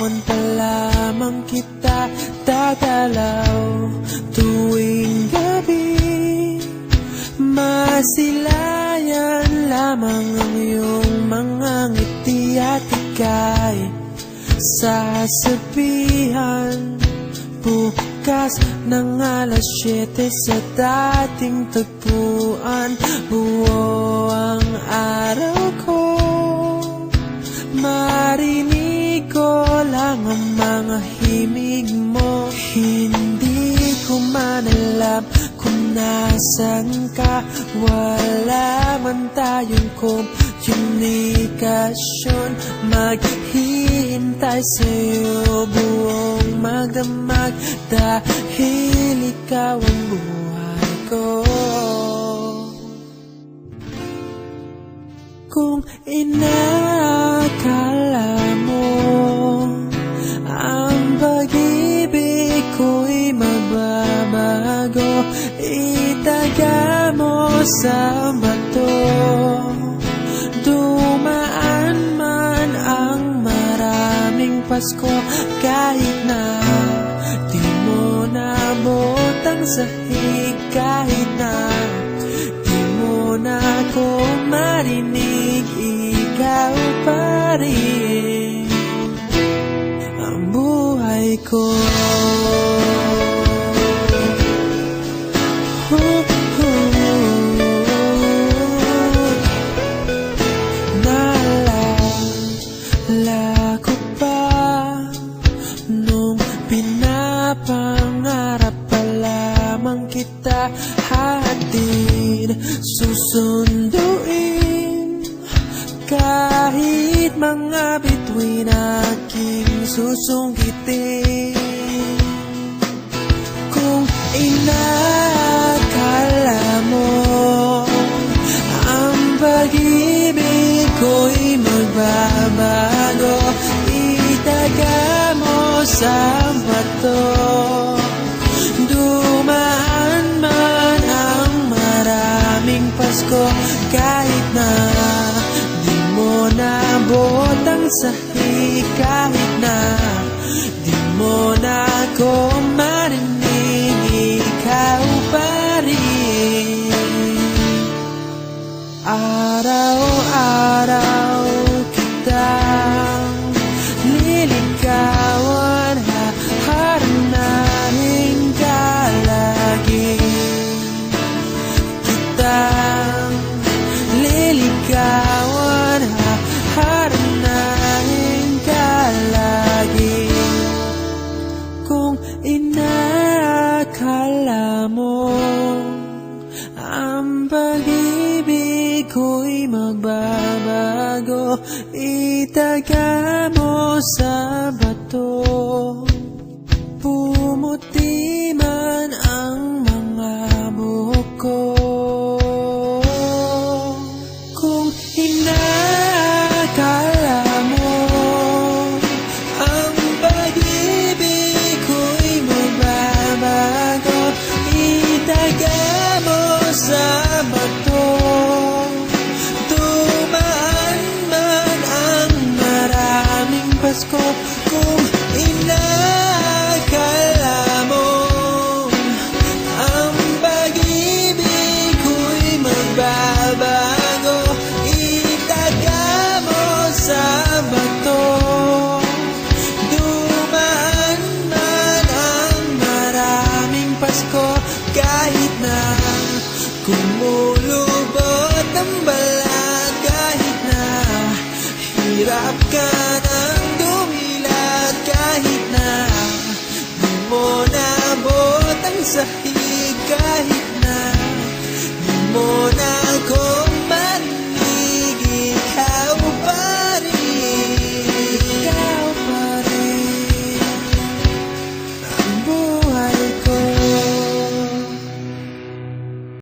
Larawan pa lamang kita dadalaw tuwing gabi. Masilayan lamang ang iyong mga ngiti at ika'y sasabihan bukas ng alas 7 sa dating tagpuan. Buo ang araw ko, marinig ko lang ang mga himig mo. Hindi ko man alam kung nasan ka, wala man tayong komunikasyon. Maghihintay sa'yo buong magdamag dahil ikaw ang buhay ko. Kung inakala mo ang pag-ibig ko'y magbabago, itaga mo sa bato. Dumaan man ang maraming Pasko, kahit na di mo naabot ang sahig, kahit na di mo na ako marinig, ikaw pa rin ang buhay ko. Naalala ko pa nung pinapangarap pa lamang kita, hatid susunduin kahit mga bituin aking susungkitin. Kung inakala mo ang pag-ibig ko'y magbabago, itaga mo sa bato. Dumaan man ang maraming Pasko, kahit na di mo naabot ang sahig, kahit na di mo na ako marinig, ikaw pa rin. Araw-araw kitang liligawan, haharanahin ka lagi. Kitang liligawan, haharanahin ka lagi. Kung inakala mo ang pag-ibig ko'y magbabago, itaga mo sa bato. Pumuti man ang mga buhok ko. Kung inakala mo ang pag-ibig ko'y magbabago, itaga mo sa bato. Dumaan man ang maraming Pasko, kung inakala mo ang pag-ibig ko'y magbabago, itaga mo sa bato. Dumaan man ang maraming Pasko, kahit na kumulubot ang balat, kahit na hirap ka ng dumilat, kahit na di mo naabot ang sahig, kahit na di mo na ako